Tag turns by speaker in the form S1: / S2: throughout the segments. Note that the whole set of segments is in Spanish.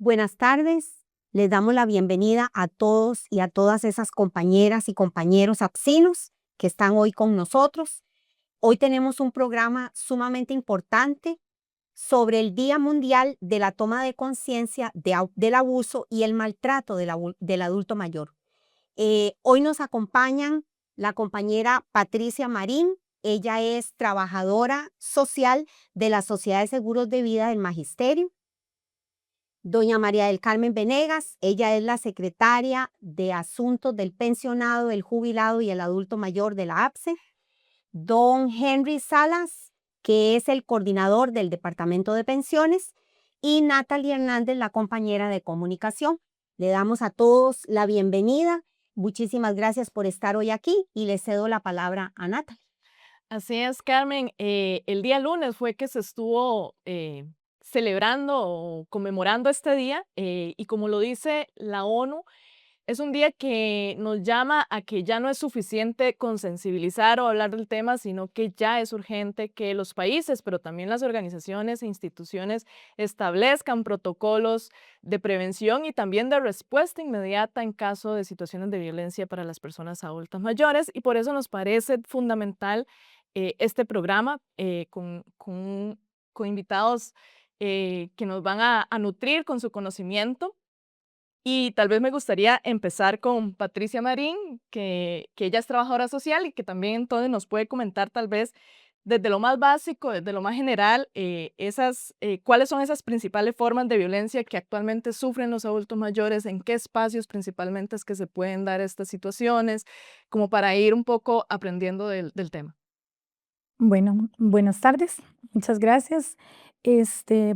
S1: Buenas tardes, les damos la bienvenida a todos y a todas esas compañeras y compañeros apsinos que están hoy con nosotros. Hoy tenemos un programa sumamente importante sobre el Día Mundial de la Toma de Conciencia del Abuso y el Maltrato del Adulto Mayor. Hoy nos acompañan la compañera Patricia Marín. Ella es trabajadora social de la Sociedad de Seguros de Vida del Magisterio. Doña María del Carmen Venegas, ella es la secretaria de Asuntos del Pensionado, el Jubilado y el Adulto Mayor de la APSE. Don Henry Salas, que es el coordinador del Departamento de Pensiones. Y Natalie Hernández, la compañera de comunicación. Le damos a todos la bienvenida. Muchísimas gracias por estar hoy aquí y le cedo la palabra a Natalie.
S2: Así es, Carmen. El día lunes fue que se estuvo celebrando o conmemorando este día y como lo dice la ONU, es un día que nos llama a que ya no es suficiente con sensibilizar o hablar del tema, sino que ya es urgente que los países, pero también las organizaciones e instituciones establezcan protocolos de prevención y también de respuesta inmediata en caso de situaciones de violencia para las personas adultas mayores. Y por eso nos parece fundamental este programa con invitados que nos van a nutrir con su conocimiento. Y tal vez me gustaría empezar con Patricia Marín, que ella es trabajadora social y que también entonces nos puede comentar tal vez desde lo más básico, desde lo más general, cuáles son esas principales formas de violencia que actualmente sufren los adultos mayores, en qué espacios principalmente es que se pueden dar estas situaciones, como para ir un poco aprendiendo del tema.
S3: Bueno, buenas tardes, muchas gracias.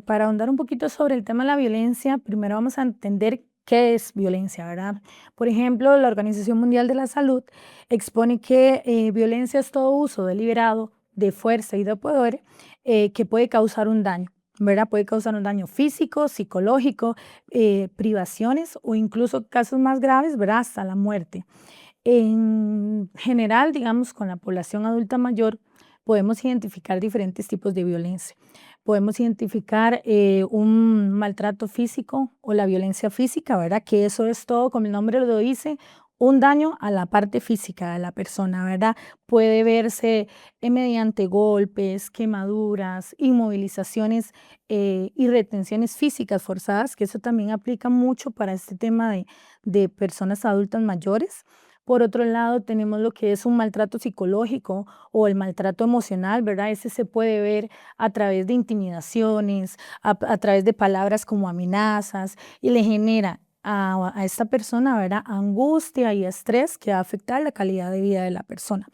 S3: Para ahondar un poquito sobre el tema de la violencia, primero vamos a entender qué es violencia, ¿verdad? Por ejemplo, la Organización Mundial de la Salud expone que violencia es todo uso deliberado de fuerza y de poder que puede causar un daño, ¿verdad? Puede causar un daño físico, psicológico, privaciones o incluso casos más graves, ¿verdad? Hasta la muerte. En general, digamos, con la población adulta mayor, podemos identificar diferentes tipos de violencia. Podemos identificar un maltrato físico o la violencia física, ¿verdad? Que eso es todo, como el nombre lo dice, un daño a la parte física de la persona, ¿verdad? Puede verse mediante golpes, quemaduras, inmovilizaciones y retenciones físicas forzadas, que eso también aplica mucho para este tema de personas adultas mayores. Por otro lado, tenemos lo que es un maltrato psicológico o el maltrato emocional, ¿verdad? Ese se puede ver a través de intimidaciones, a través de palabras como amenazas y le genera a esta persona, ¿verdad? Angustia y estrés que va a afectar la calidad de vida de la persona.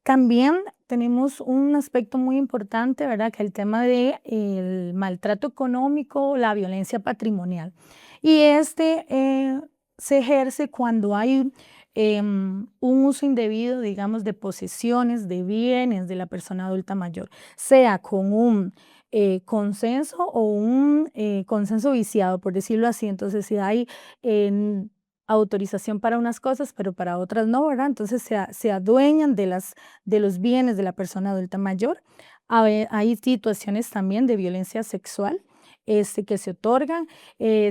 S3: También tenemos un aspecto muy importante, ¿verdad? Que el tema del maltrato económico, la violencia patrimonial. Y se ejerce cuando hay un uso indebido, digamos, de posesiones, de bienes de la persona adulta mayor, sea con un consenso o un consenso viciado, por decirlo así. Entonces, si hay autorización para unas cosas, pero para otras no, ¿verdad? Entonces se adueñan de los bienes de la persona adulta mayor. Hay situaciones también de violencia sexual que se otorgan,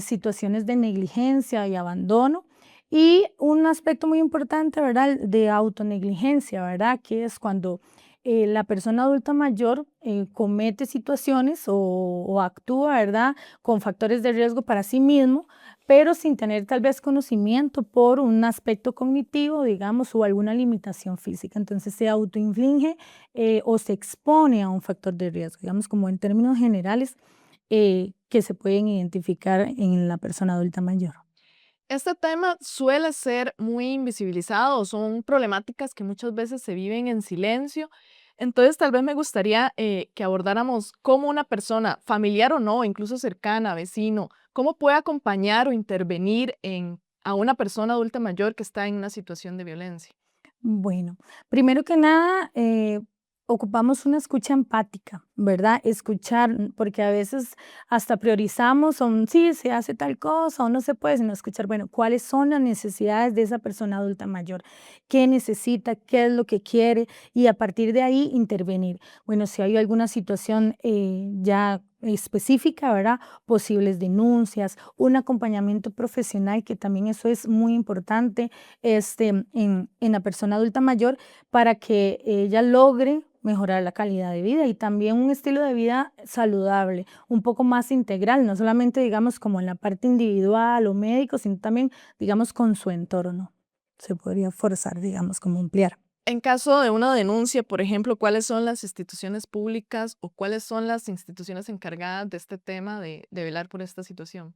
S3: situaciones de negligencia y abandono. Y un aspecto muy importante, ¿verdad? De autonegligencia, ¿verdad? Que es cuando la persona adulta mayor comete situaciones o actúa, ¿verdad? Con factores de riesgo para sí mismo, pero sin tener tal vez conocimiento por un aspecto cognitivo, digamos, o alguna limitación física. Entonces se autoinflige o se expone a un factor de riesgo, digamos, como en términos generales que se pueden identificar en la persona adulta mayor.
S2: Este tema suele ser muy invisibilizado, son problemáticas que muchas veces se viven en silencio. Entonces, tal vez me gustaría que abordáramos cómo una persona, familiar o no, incluso cercana, vecino, cómo puede acompañar o intervenir a una persona adulta mayor que está en una situación de violencia.
S3: Bueno, primero que nada, ocupamos una escucha empática, ¿verdad? Escuchar, porque a veces hasta priorizamos, sí, se hace tal cosa o no se puede, sino escuchar, bueno, cuáles son las necesidades de esa persona adulta mayor, qué necesita, qué es lo que quiere y a partir de ahí intervenir. Bueno, si hay alguna situación ya específica, ¿verdad? Posibles denuncias, un acompañamiento profesional, que también eso es muy importante en la persona adulta mayor para que ella logre mejorar la calidad de vida y también un estilo de vida saludable, un poco más integral, no solamente digamos como en la parte individual o médico, sino también digamos con su entorno. Se podría forzar, digamos, como ampliar.
S2: En caso de una denuncia, por ejemplo, ¿cuáles son las instituciones públicas o cuáles son las instituciones encargadas de este tema de velar por esta situación?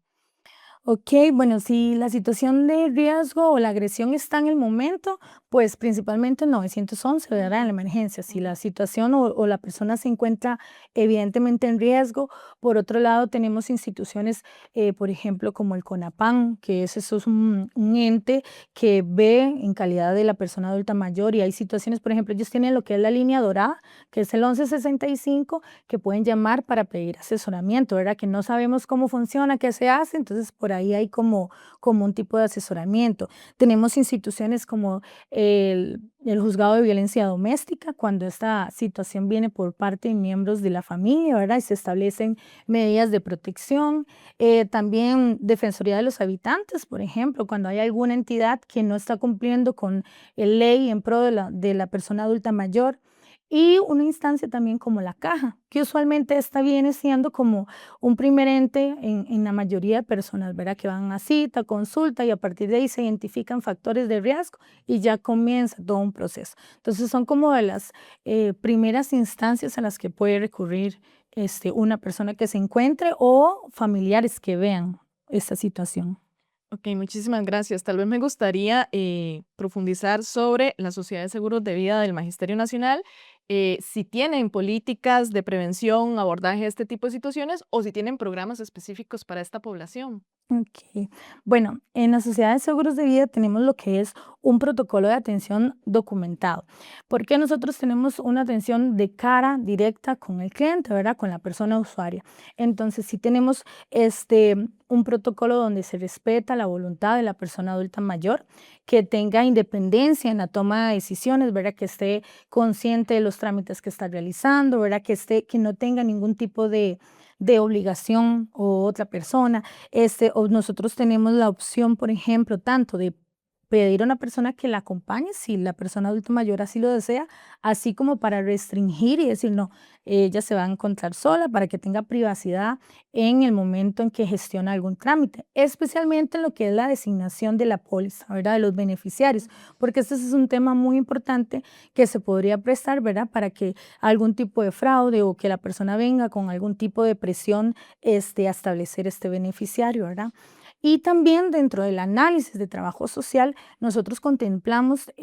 S3: Ok, bueno, si la situación de riesgo o la agresión está en el momento, pues principalmente 911, ¿verdad? En la
S2: Ujú,
S3: emergencia. Si
S2: ujú.
S3: la situación o la persona se encuentra evidentemente en riesgo, por otro lado tenemos instituciones, por ejemplo, como el CONAPAN, que eso es un ente que ve en calidad de la persona adulta mayor y hay situaciones, por ejemplo, ellos tienen lo que es la línea dorada, que es el 1165 que pueden llamar para pedir asesoramiento, ¿verdad? Que no sabemos cómo funciona, qué se hace, entonces por ahí hay como un tipo de asesoramiento. Tenemos instituciones como el juzgado de violencia doméstica, cuando esta situación viene por parte de miembros de la familia, ¿verdad? Y se establecen medidas de protección. También Defensoría de los Habitantes, por ejemplo, cuando hay alguna entidad que no está cumpliendo con ley en pro de la persona adulta mayor. Y una instancia también como la caja, que usualmente esta viene siendo como un primer ente en la mayoría de personas, ¿verdad? Que van a cita, consulta y a partir de ahí se identifican factores de riesgo y ya comienza todo un proceso. Entonces son como de las primeras instancias a las que puede recurrir una persona que se encuentre o familiares que vean esta situación.
S2: Ok, muchísimas gracias. Tal vez me gustaría profundizar sobre la Sociedad de Seguros de Vida del Magisterio Nacional, si tienen políticas de prevención, abordaje de este tipo de situaciones o si tienen programas específicos para esta población.
S3: Ok. Bueno, en la Sociedad de Seguros de Vida tenemos lo que es un protocolo de atención documentado, porque nosotros tenemos una atención de cara directa con el cliente, ¿verdad? Con la persona usuaria. Entonces, sí tenemos un protocolo donde se respeta la voluntad de la persona adulta mayor, que tenga independencia en la toma de decisiones, ¿verdad? Que esté consciente de los trámites que está realizando, ¿verdad? Que no tenga ningún tipo de obligación o otra persona o nosotros tenemos la opción, por ejemplo, tanto de pedir a una persona que la acompañe, si la persona adulta mayor así lo desea, así como para restringir y decir, no, ella se va a encontrar sola para que tenga privacidad en el momento en que gestiona algún trámite, especialmente en lo que es la designación de la póliza, ¿verdad? De los beneficiarios, porque este es un tema muy importante que se podría prestar, ¿verdad? Para que algún tipo de fraude o que la persona venga con algún tipo de presión a establecer este beneficiario, ¿verdad? Y también dentro del análisis de trabajo social, nosotros contemplamos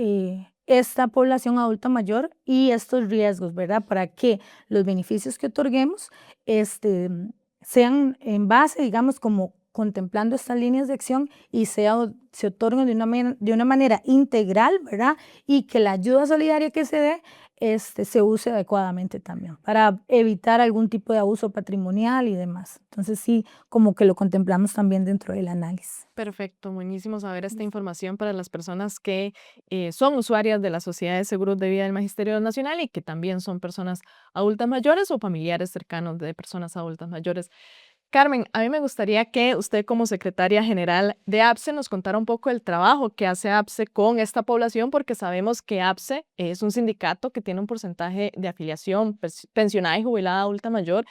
S3: esta población adulta mayor y estos riesgos, ¿verdad? Para que los beneficios que otorguemos sean en base, digamos, como contemplando estas líneas de acción y se otorguen de una manera integral, ¿verdad? Y que la ayuda solidaria que se dé se use adecuadamente también para evitar algún tipo de abuso patrimonial y demás. Entonces sí, como que lo contemplamos también dentro del análisis.
S2: Perfecto, buenísimo saber esta información para las personas que son usuarias de la Sociedad de Seguros de Vida del Magisterio Nacional y que también son personas adultas mayores o familiares cercanos de personas adultas mayores. Carmen, a mí me gustaría que usted como secretaria general de APSE nos contara un poco el trabajo que hace APSE con esta población, porque sabemos que APSE es un sindicato que tiene un porcentaje de afiliación pensionada y jubilada adulta mayor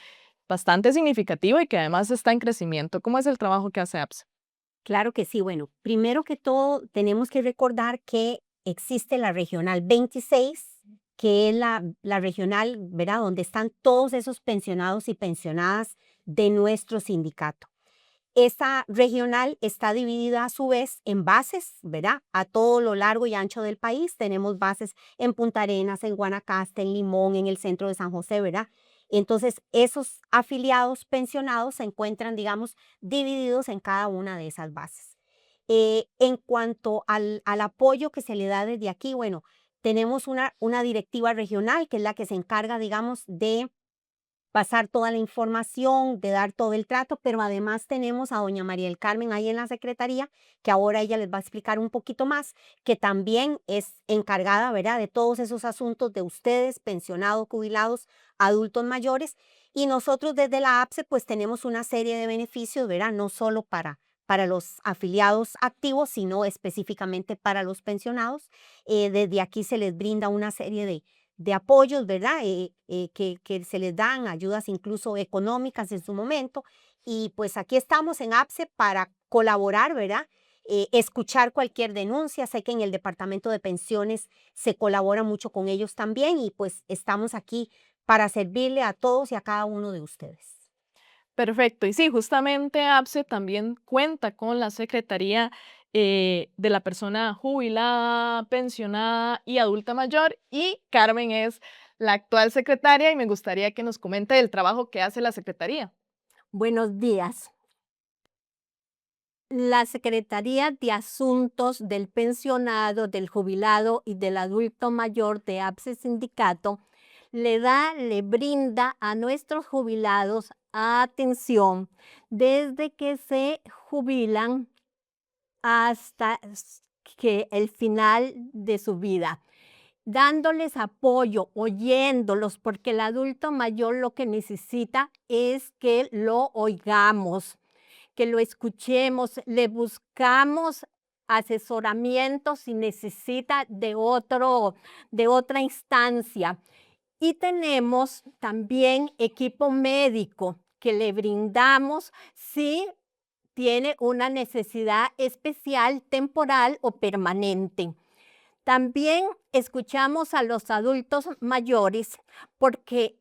S2: bastante significativo y que además está en crecimiento. ¿Cómo es el trabajo que hace APSE?
S1: Claro que sí. Bueno, primero que todo, tenemos que recordar que existe la Regional 26, que es la regional, ¿verdad? Donde están todos esos pensionados y pensionadas de nuestro sindicato. Esta regional está dividida a su vez en bases, ¿verdad? A todo lo largo y ancho del país. Tenemos bases en Punta Arenas, en Guanacaste, en Limón, en el centro de San José, ¿verdad? Entonces, esos afiliados pensionados se encuentran, digamos, divididos en cada una de esas bases. En cuanto al apoyo que se le da desde aquí, bueno, tenemos una directiva regional que es la que se encarga, digamos, de pasar toda la información, de dar todo el trato, pero además tenemos a doña María del Carmen ahí en la secretaría, que ahora ella les va a explicar un poquito más, que también es encargada, ¿verdad?, de todos esos asuntos de ustedes, pensionados, jubilados, adultos mayores, y nosotros desde la APSE pues tenemos una serie de beneficios, ¿verdad?, no solo para los afiliados activos, sino específicamente para los pensionados. Desde aquí se les brinda una serie de apoyos, ¿verdad? Que se les dan ayudas incluso económicas en su momento. Y pues aquí estamos en APSE para colaborar, ¿verdad? Escuchar cualquier denuncia. Sé que en el departamento de pensiones se colabora mucho con ellos también y pues estamos aquí para servirle a todos y a cada uno de ustedes.
S2: Perfecto. Y sí, justamente APSE también cuenta con la Secretaría de la persona jubilada, pensionada y adulta mayor. Y Carmen es la actual secretaria y me gustaría que nos comente el trabajo que hace la Secretaría.
S4: Buenos días. La Secretaría de Asuntos del Pensionado, del Jubilado y del Adulto Mayor de APSE Sindicato le brinda a nuestros jubilados atención desde que se jubilan hasta que el final de su vida, dándoles apoyo, oyéndolos, porque el adulto mayor lo que necesita es que lo oigamos, que lo escuchemos, le buscamos asesoramiento si necesita de otra instancia. Y tenemos también equipo médico que le brindamos si tiene una necesidad especial, temporal o permanente. También escuchamos a los adultos mayores porque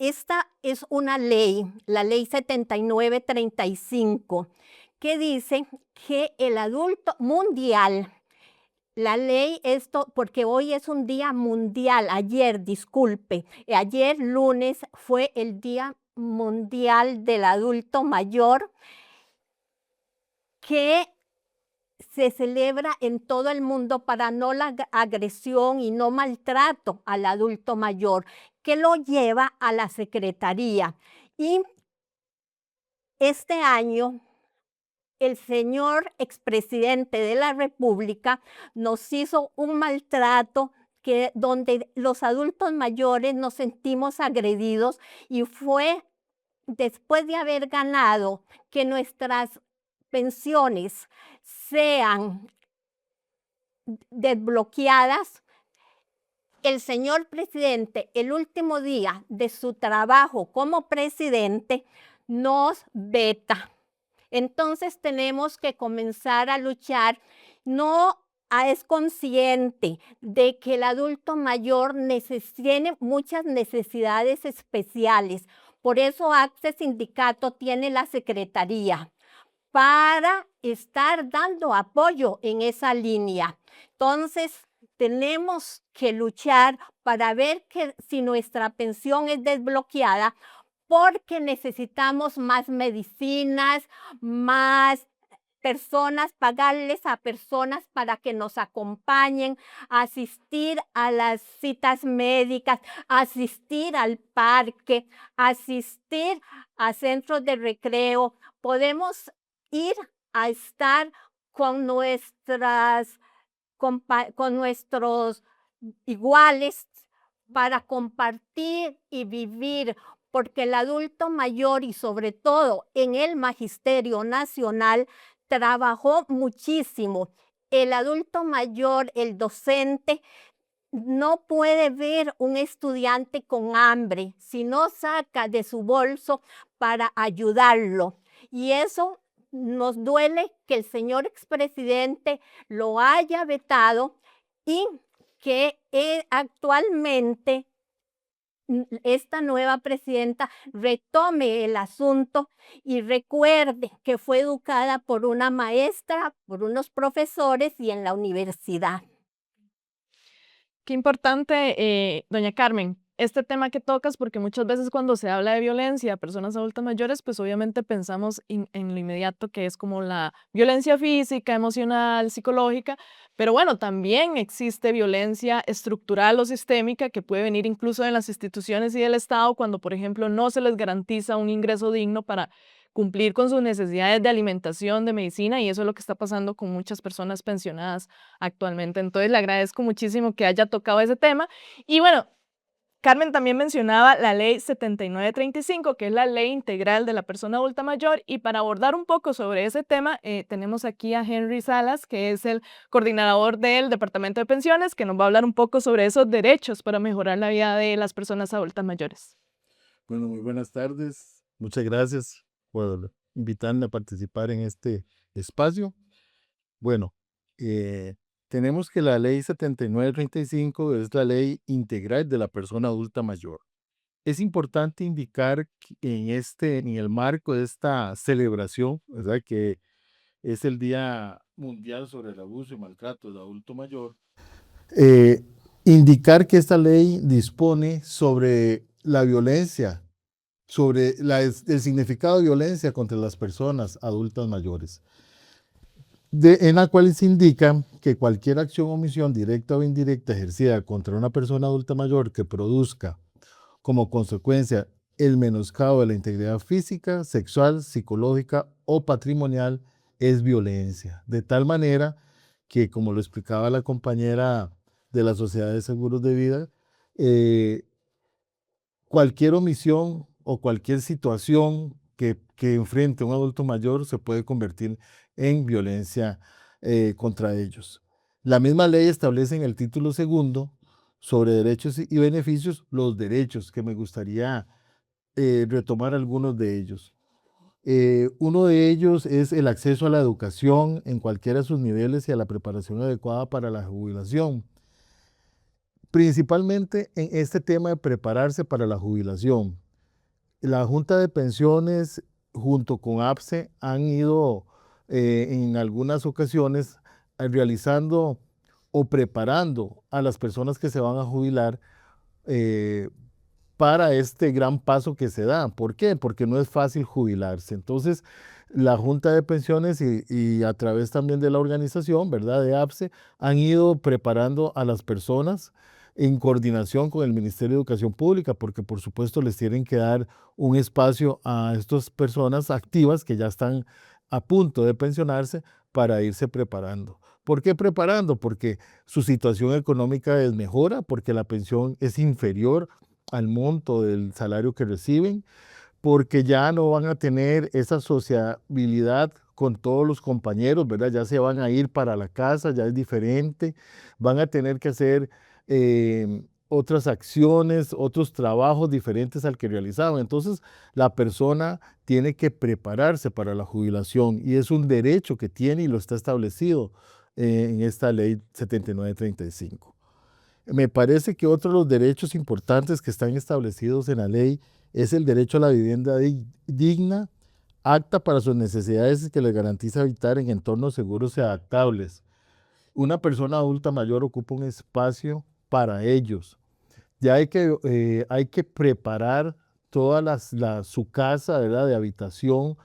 S4: esta es una ley, la ley 7935, que dice que el adulto mundial, la ley porque hoy es un día mundial, ayer lunes fue el Día Mundial del Adulto Mayor, que se celebra en todo el mundo para no la agresión y no maltrato al adulto mayor, que lo lleva a la Secretaría. Y este año, el señor expresidente de la República nos hizo un maltrato donde los adultos mayores nos sentimos agredidos, y fue después de haber ganado que nuestras pensiones sean desbloqueadas. El señor presidente, el último día de su trabajo como presidente, nos veta. Entonces tenemos que comenzar a luchar. Es consciente de que el adulto mayor tiene muchas necesidades especiales. Por eso APSE Sindicato tiene la secretaría para estar dando apoyo en esa línea. Entonces, tenemos que luchar para ver si nuestra pensión es desbloqueada, porque necesitamos más medicinas, más personas, pagarles a personas para que nos acompañen, asistir a las citas médicas, asistir al parque, asistir a centros de recreo. Podemos ir a estar con nuestros iguales para compartir y vivir, porque el adulto mayor, y sobre todo en el Magisterio Nacional, trabajó muchísimo. El adulto mayor, el docente, no puede ver un estudiante con hambre si no saca de su bolso para ayudarlo. Y eso nos duele, que el señor expresidente lo haya vetado y que actualmente esta nueva presidenta retome el asunto y recuerde que fue educada por una maestra, por unos profesores y en la universidad.
S2: Qué importante, doña Carmen, este tema que tocas, porque muchas veces cuando se habla de violencia a personas adultas mayores, pues obviamente pensamos en lo inmediato que es como la violencia física, emocional, psicológica, pero bueno, también existe violencia estructural o sistémica que puede venir incluso de las instituciones y del Estado cuando, por ejemplo, no se les garantiza un ingreso digno para cumplir con sus necesidades de alimentación, de medicina, y eso es lo que está pasando con muchas personas pensionadas actualmente. Entonces, le agradezco muchísimo que haya tocado ese tema. Y bueno, Carmen también mencionaba la ley 7935, que es la ley integral de la persona adulta mayor, y para abordar un poco sobre ese tema, tenemos aquí a Henry Salas, que es el coordinador del Departamento de Pensiones, que nos va a hablar un poco sobre esos derechos para mejorar la vida de las personas adultas mayores.
S5: Bueno, muy buenas tardes. Muchas gracias por invitarme a participar en este espacio. Bueno, tenemos que la ley 7935 es la ley integral de la persona adulta mayor. Es importante indicar que en el marco de esta celebración, ¿verdad? Que es el Día Mundial sobre el Abuso y Maltrato del Adulto Mayor, indicar que esta ley dispone sobre la violencia, sobre el significado de violencia contra las personas adultas mayores, en la cual se indica que cualquier acción o omisión directa o indirecta ejercida contra una persona adulta mayor que produzca como consecuencia el menoscabo de la integridad física, sexual, psicológica o patrimonial es violencia. De tal manera que, como lo explicaba la compañera de la Sociedad de Seguros de Vida, cualquier omisión o cualquier situación que enfrente a un adulto mayor se puede convertir en violencia contra ellos. La misma ley establece en el título segundo sobre derechos y beneficios los derechos, que me gustaría retomar algunos de ellos. Uno de ellos es el acceso a la educación en cualquiera de sus niveles y a la preparación adecuada para la jubilación. Principalmente en este tema de prepararse para la jubilación. La Junta de Pensiones junto con APSE han ido en algunas ocasiones realizando o preparando a las personas que se van a jubilar para este gran paso que se da. ¿Por qué? Porque no es fácil jubilarse. Entonces, la Junta de Pensiones y a través también de la organización, ¿verdad?, de APSE, han ido preparando a las personas en coordinación con el Ministerio de Educación Pública, porque por supuesto les tienen que dar un espacio a estas personas activas que ya están a punto de pensionarse para irse preparando. ¿Por qué preparando? Porque su situación económica desmejora, porque la pensión es inferior al monto del salario que reciben, porque ya no van a tener esa sociabilidad con todos los compañeros, ¿verdad? Ya se van a ir para la casa, ya es diferente, van a tener que hacer otras acciones, otros trabajos diferentes al que realizaban. Entonces, la persona tiene que prepararse para la jubilación y es un derecho que tiene y lo está establecido en esta ley 7935. Me parece que otro de los derechos importantes que están establecidos en la ley es el derecho a la vivienda digna, apta para sus necesidades y que les garantiza habitar en entornos seguros y adaptables. Una persona adulta mayor ocupa un espacio para ellos. Ya hay que preparar toda su casa, ¿verdad?, de habitación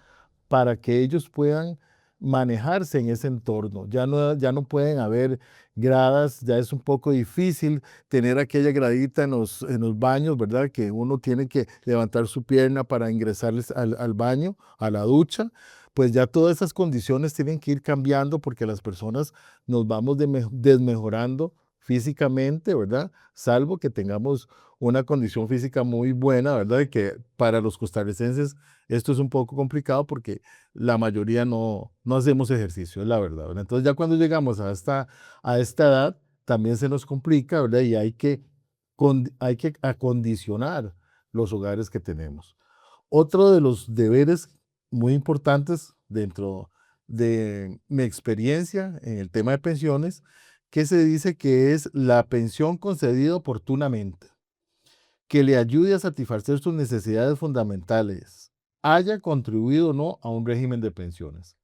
S5: para que ellos puedan manejarse en ese entorno. Ya no pueden haber gradas, ya es un poco difícil tener aquella gradita en los baños, ¿verdad? Que uno tiene que levantar su pierna para ingresarles al baño, a la ducha. Pues ya todas esas condiciones tienen que ir cambiando porque las personas nos vamos desmejorando físicamente, ¿verdad? Salvo que tengamos una condición física muy buena, ¿verdad? Y que para los costarricenses esto es un poco complicado porque la mayoría no hacemos ejercicio, es la verdad, ¿verdad? Entonces ya cuando llegamos a esta edad, también se nos complica, ¿verdad? Y hay que acondicionar los hogares que tenemos. Otro de los deberes muy importantes dentro de mi experiencia en el tema de pensiones, que se dice que es la pensión concedida oportunamente, que le ayude a satisfacer sus necesidades fundamentales, haya contribuido o no a un régimen de pensiones.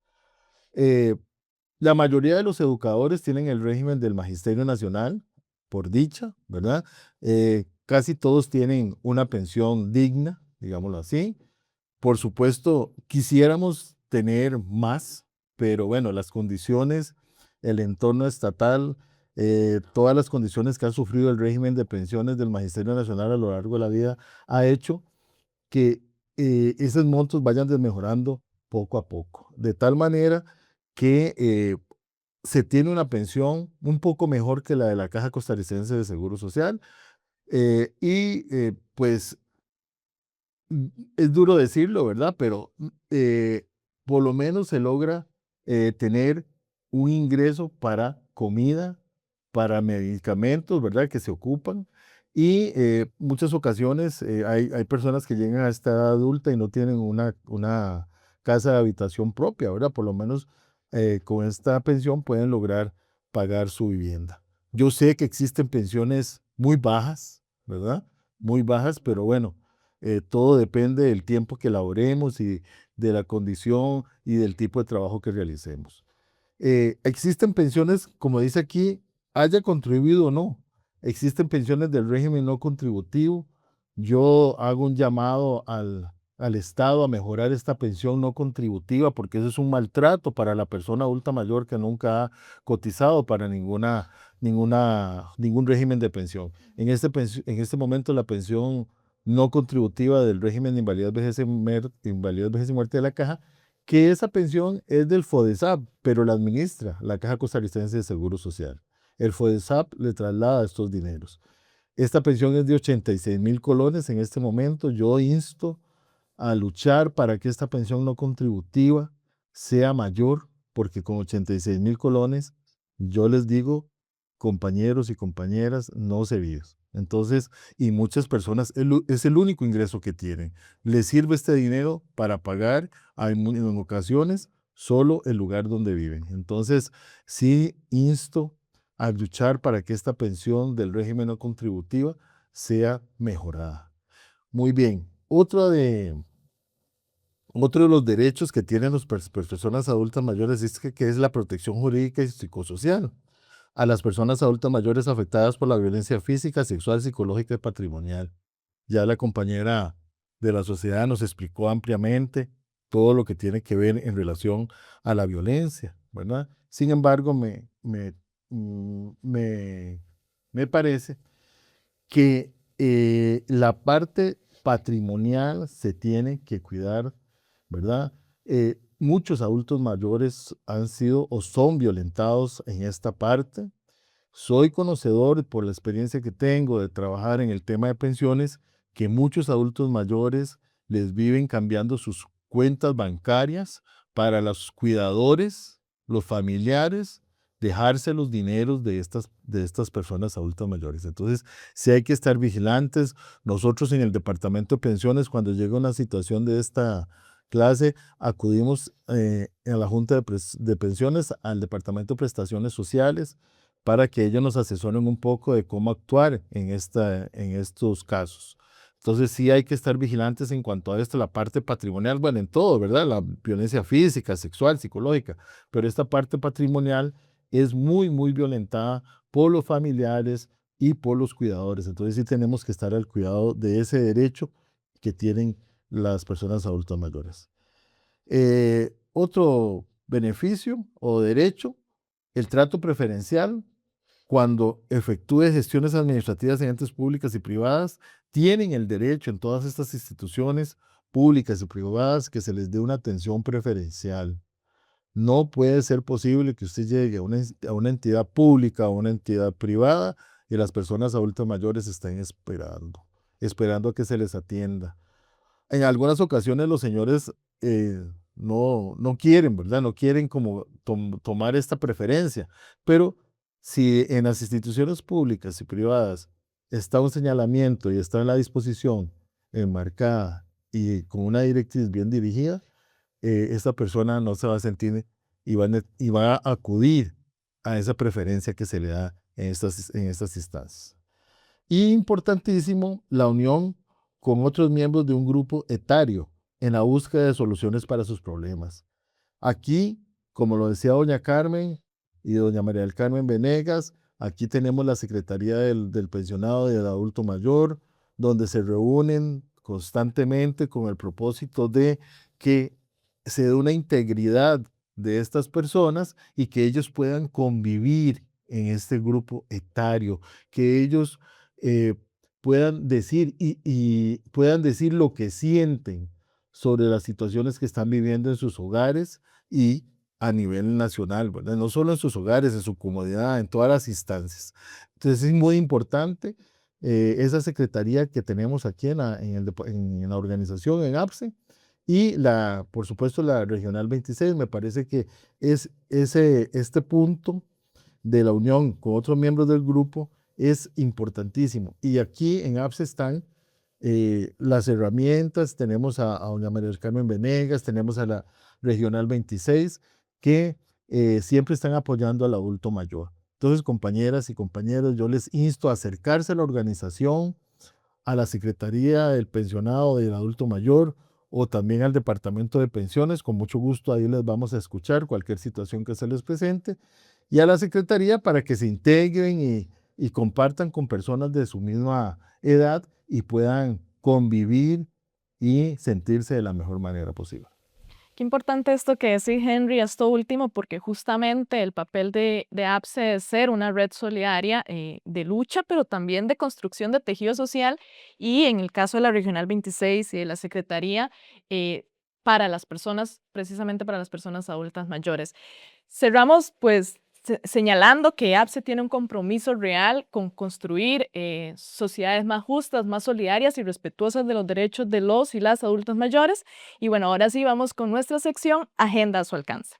S5: La mayoría de los educadores tienen el régimen del Magisterio Nacional, por dicha, ¿verdad? casi todos tienen una pensión digna, digámoslo así. Por supuesto, quisiéramos tener más, pero bueno, las condiciones, el entorno estatal, todas las condiciones que ha sufrido el régimen de pensiones del Magisterio Nacional a lo largo de la vida, ha hecho que esos montos vayan desmejorando poco a poco, de tal manera que se tiene una pensión un poco mejor que la de la Caja Costarricense de Seguro Social, pues es duro decirlo, ¿verdad? Pero por lo menos se logra tener un ingreso para comida, para medicamentos, ¿verdad? Que se ocupan. Y muchas ocasiones hay personas que llegan a esta edad adulta y no tienen una casa de habitación propia, ¿verdad? Por lo menos con esta pensión pueden lograr pagar su vivienda. Yo sé que existen pensiones muy bajas, ¿verdad? Muy bajas, pero bueno, todo depende del tiempo que laboremos y de la condición y del tipo de trabajo que realicemos. Existen pensiones, como dice aquí, haya contribuido o no. Existen pensiones del régimen no contributivo. Yo hago un llamado al Estado a mejorar esta pensión no contributiva porque eso es un maltrato para la persona adulta mayor que nunca ha cotizado para ningún régimen de pensión. En este momento la pensión no contributiva del régimen de invalidez, vejez y muerte de la Caja, que esa pensión es del FODESAP, pero la administra la Caja Costarricense de Seguro Social. El FODESAP le traslada estos dineros. Esta pensión es de 86,000 colones en este momento. Yo insto a luchar para que esta pensión no contributiva sea mayor, porque con 86,000 colones, yo les digo, compañeros y compañeras, no se vive. Entonces, y muchas personas, es el único ingreso que tienen. Les sirve este dinero para pagar, en ocasiones, solo el lugar donde viven. Entonces, sí insto a luchar para que esta pensión del régimen no contributiva sea mejorada. Muy bien. Otro de los derechos que tienen las personas adultas mayores es que es la protección jurídica y psicosocial a las personas adultas mayores afectadas por la violencia física, sexual, psicológica y patrimonial. Ya la compañera de la sociedad nos explicó ampliamente todo lo que tiene que ver en relación a la violencia, ¿verdad? Sin embargo, me parece que la parte patrimonial se tiene que cuidar, ¿verdad? Muchos adultos mayores han sido o son violentados en esta parte. Soy conocedor, por la experiencia que tengo de trabajar en el tema de pensiones, que muchos adultos mayores les viven cambiando sus cuentas bancarias para los cuidadores, los familiares, dejarse los dineros de estas personas adultas mayores. Entonces, sí hay que estar vigilantes. Nosotros en el Departamento de Pensiones, cuando llega una situación de esta clase, acudimos a la Junta de Pensiones, al Departamento de Prestaciones Sociales, para que ellos nos asesoren un poco de cómo actuar en estos casos. Entonces sí hay que estar vigilantes en cuanto a esto, la parte patrimonial, bueno, en todo, ¿verdad? La violencia física, sexual, psicológica, pero esta parte patrimonial es muy, muy violentada por los familiares y por los cuidadores. Entonces sí tenemos que estar al cuidado de ese derecho que tienen las personas adultas mayores. Otro beneficio o derecho, el trato preferencial. Cuando efectúe gestiones administrativas en entes públicas y privadas, tienen el derecho en todas estas instituciones públicas y privadas que se les dé una atención preferencial. No puede ser posible que usted llegue a una entidad pública o una entidad privada y las personas adultas mayores estén esperando a que se les atienda. En algunas ocasiones los señores no quieren, ¿verdad? No quieren como tomar esta preferencia, pero si en las instituciones públicas y privadas está un señalamiento y está en la disposición enmarcada y con una directriz bien dirigida, esta persona no se va a sentir y va a acudir a esa preferencia que se le da en estas instancias. Y importantísimo, la unión con otros miembros de un grupo etario en la búsqueda de soluciones para sus problemas. Aquí, como lo decía doña Carmen y doña María del Carmen Venegas, Aquí tenemos la Secretaría del Pensionado y del Adulto Mayor, donde se reúnen constantemente con el propósito de que se dé una integridad de estas personas y que ellos puedan convivir en este grupo etario, que ellos puedan decir y puedan decir lo que sienten sobre las situaciones que están viviendo en sus hogares y a nivel nacional, ¿verdad? No solo en sus hogares, en su comodidad, en todas las instancias. Entonces es muy importante esa secretaría que tenemos aquí en la organización, en APSE, y por supuesto la Regional 26, me parece que es este punto de la unión con otros miembros del grupo es importantísimo. Y aquí en APSE están las herramientas, tenemos a doña María del Carmen Venegas, tenemos a la Regional 26, que siempre están apoyando al adulto mayor. Entonces, compañeras y compañeros, yo les insto a acercarse a la organización, a la Secretaría del Pensionado del Adulto Mayor o también al Departamento de Pensiones. Con mucho gusto ahí les vamos a escuchar cualquier situación que se les presente, y a la Secretaría para que se integren y compartan con personas de su misma edad y puedan convivir y sentirse de la mejor manera posible.
S2: Qué importante esto que decís, Henry, esto último, porque justamente el papel de APSE es ser una red solidaria de lucha, pero también de construcción de tejido social, y en el caso de la Regional 26 y de la Secretaría, para las personas, precisamente para las personas adultas mayores. Cerramos pues señalando que APSE tiene un compromiso real con construir sociedades más justas, más solidarias y respetuosas de los derechos de los y las adultos mayores. Y bueno, ahora sí vamos con nuestra sección Agenda a su alcance.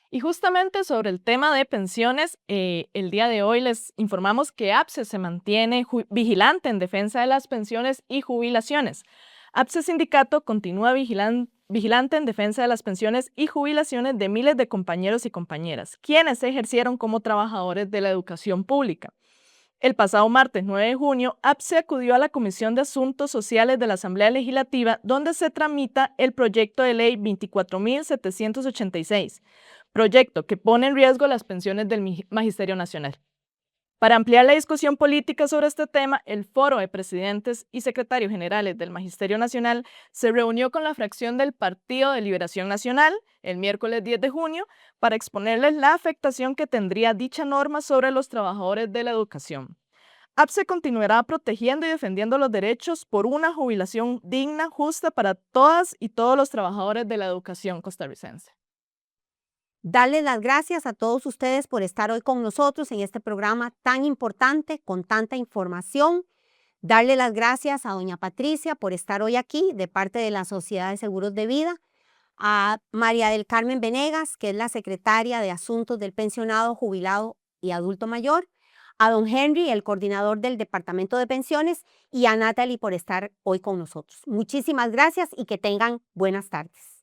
S2: Y justamente sobre el tema de pensiones, el día de hoy les informamos que APSE se mantiene vigilante en defensa de las pensiones y jubilaciones. APSE Sindicato continúa vigilante en defensa de las pensiones y jubilaciones de miles de compañeros y compañeras, quienes se ejercieron como trabajadores de la educación pública. El pasado martes 9 de junio, APSE acudió a la Comisión de Asuntos Sociales de la Asamblea Legislativa, donde se tramita el proyecto de ley 24.786, proyecto que pone en riesgo las pensiones del Magisterio Nacional. Para ampliar la discusión política sobre este tema, el Foro de Presidentes y Secretarios Generales del Magisterio Nacional se reunió con la fracción del Partido de Liberación Nacional el miércoles 10 de junio para exponerles la afectación que tendría dicha norma sobre los trabajadores de la educación. APSE continuará protegiendo y defendiendo los derechos por una jubilación digna, justa para todas y todos los trabajadores de la educación costarricense.
S1: Darles las gracias a todos ustedes por estar hoy con nosotros en este programa tan importante, con tanta información. Darle las gracias a doña Patricia por estar hoy aquí de parte de la Sociedad de Seguros de Vida, a María del Carmen Venegas, que es la secretaria de Asuntos del Pensionado, Jubilado y Adulto Mayor, a don Henry, el coordinador del Departamento de Pensiones, y a Natalie por estar hoy con nosotros. Muchísimas gracias y que tengan buenas tardes.